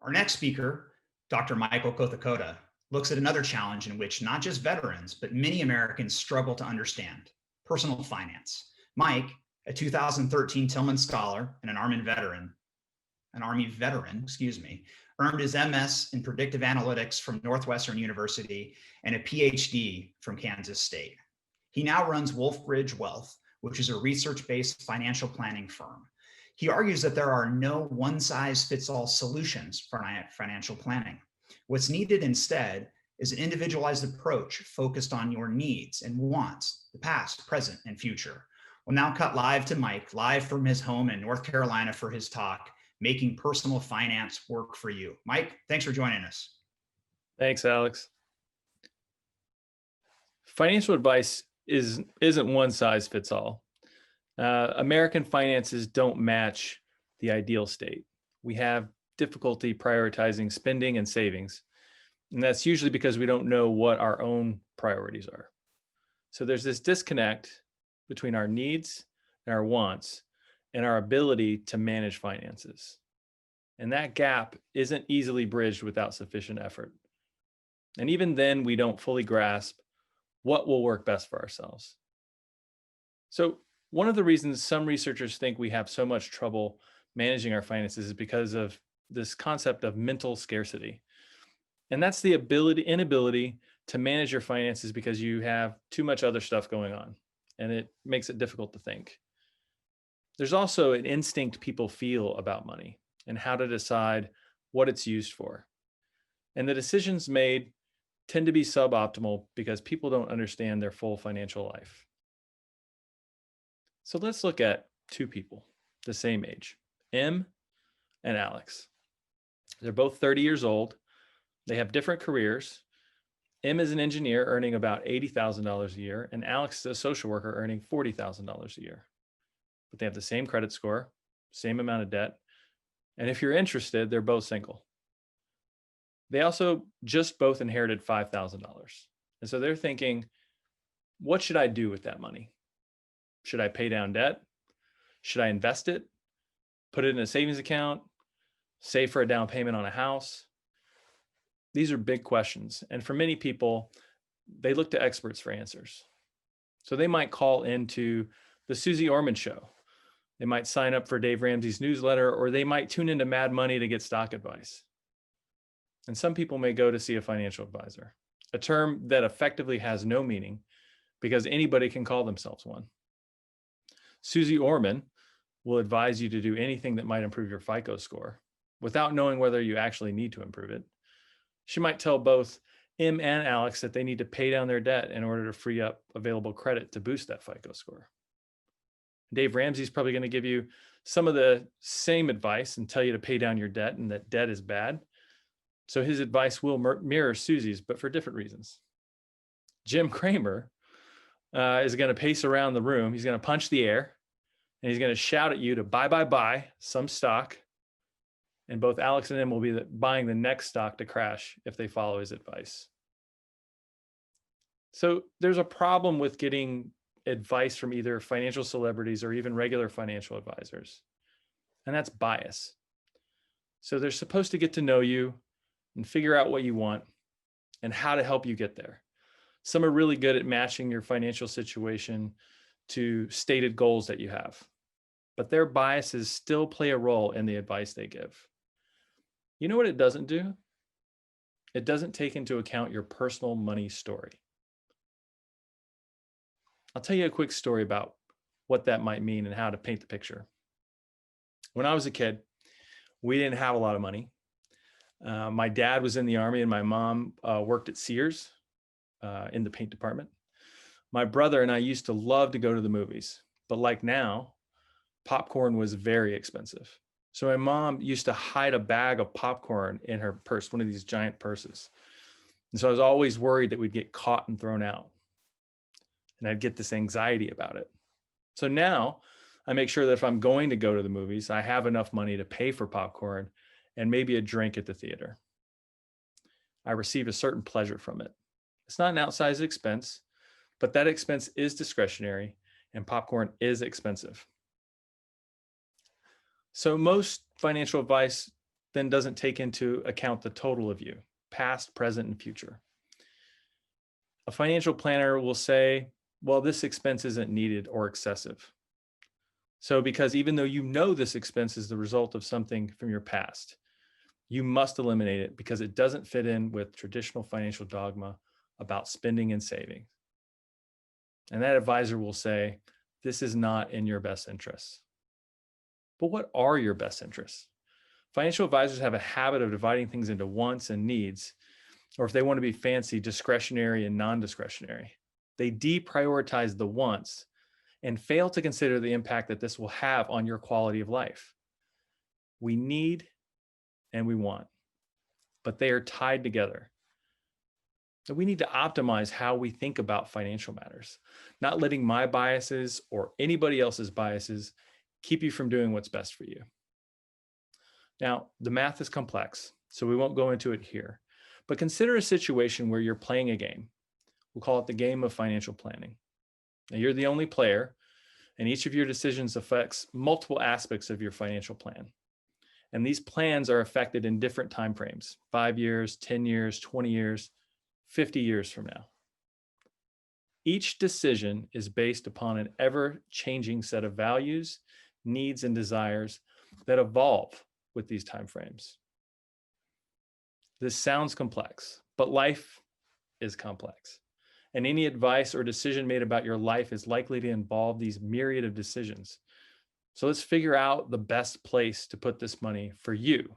Our next speaker, Dr. Michael Kothakota, looks at another challenge in which not just veterans, but many Americans struggle to understand: personal finance. Mike, a 2013 Tillman Scholar and an Army veteran, earned his MS in predictive analytics from Northwestern University and a PhD from Kansas State. He now runs Wolfbridge Wealth, which is a research-based financial planning firm. He argues that there are no one-size-fits-all solutions for financial planning. What's needed instead is an individualized approach focused on your needs and wants, the past, present, and future. We'll now cut live to Mike, live from his home in North Carolina for his talk, Making Personal Finance Work for You. Mike, thanks for joining us. Thanks, Alex. Financial advice isn't one size fits all. American finances don't match the ideal state. We have difficulty prioritizing spending and savings, and that's usually because we don't know what our own priorities are. So there's this disconnect between our needs and our wants and our ability to manage finances. And that gap isn't easily bridged without sufficient effort. And even then, we don't fully grasp what will work best for ourselves. So one of the reasons some researchers think we have so much trouble managing our finances is because of this concept of mental scarcity. And that's the inability to manage your finances because you have too much other stuff going on, and it makes it difficult to think. There's also an instinct people feel about money and how to decide what it's used for. And the decisions made tend to be suboptimal because people don't understand their full financial life. So let's look at two people the same age, M and Alex. They're both 30 years old. They have different careers. M is an engineer earning about $80,000 a year, and Alex is a social worker earning $40,000 a year. But they have the same credit score, same amount of debt. And if you're interested, they're both single. They also just both inherited $5,000. And so they're thinking, what should I do with that money? Should I pay down debt? Should I invest it? Put it in a savings account? Save for a down payment on a house? These are big questions. And for many people, they look to experts for answers. So they might call into the Susie Orman show. They might sign up for Dave Ramsey's newsletter, or they might tune into Mad Money to get stock advice. And some people may go to see a financial advisor, a term that effectively has no meaning because anybody can call themselves one. Susie Orman will advise you to do anything that might improve your FICO score without knowing whether you actually need to improve it. She might tell both M and Alex that they need to pay down their debt in order to free up available credit to boost that FICO score. Dave Ramsey's probably going to give you some of the same advice and tell you to pay down your debt and that debt is bad. So his advice will mirror Susie's, but for different reasons. Jim Cramer is going to pace around the room. He's going to punch the air, and he's going to shout at you to buy some stock. And both Alex and him will be buying the next stock to crash if they follow his advice. So there's a problem with getting advice from either financial celebrities or even regular financial advisors, and that's bias. So they're supposed to get to know you and figure out what you want and how to help you get there. Some are really good at matching your financial situation to stated goals that you have, but their biases still play a role in the advice they give. You know what it doesn't do? It doesn't take into account your personal money story. I'll tell you a quick story about what that might mean and how to paint the picture. When I was a kid, we didn't have a lot of money. My dad was in the Army and my mom worked at Sears in the paint department. My brother and I used to love to go to the movies, but like now, popcorn was very expensive. So my mom used to hide a bag of popcorn in her purse, one of these giant purses. And so I was always worried that we'd get caught and thrown out. And I'd get this anxiety about it. So now I make sure that if I'm going to go to the movies, I have enough money to pay for popcorn and maybe a drink at the theater. I receive a certain pleasure from it. It's not an outsized expense, but that expense is discretionary and popcorn is expensive. So most financial advice then doesn't take into account the total of you, past, present, and future. A financial planner will say, well, this expense isn't needed or excessive. So because even though you know this expense is the result of something from your past, you must eliminate it because it doesn't fit in with traditional financial dogma about spending and saving. And that advisor will say, this is not in your best interests. But what are your best interests? Financial advisors have a habit of dividing things into wants and needs, or if they want to be fancy, discretionary and non-discretionary. They deprioritize the wants and fail to consider the impact that this will have on your quality of life. We need and we want, but they are tied together. So we need to optimize how we think about financial matters, not letting my biases or anybody else's biases keep you from doing what's best for you. Now, the math is complex, so we won't go into it here, but consider a situation where you're playing a game. We'll call it the game of financial planning. Now, you're the only player, and each of your decisions affects multiple aspects of your financial plan. And these plans are affected in different time frames, 5 years, 10 years, 20 years, 50 years from now. Each decision is based upon an ever-changing set of values, needs, and desires that evolve with these time frames. This sounds complex, but life is complex. And any advice or decision made about your life is likely to involve these myriad of decisions. So let's figure out the best place to put this money for you,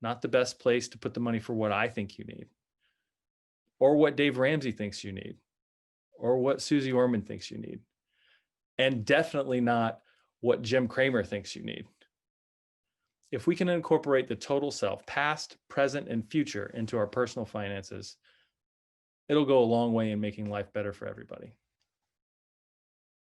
not the best place to put the money for what I think you need, or what Dave Ramsey thinks you need, or what Susie Orman thinks you need, and definitely not what Jim Cramer thinks you need. If we can incorporate the total self, past, present, and future into our personal finances, it'll go a long way in making life better for everybody.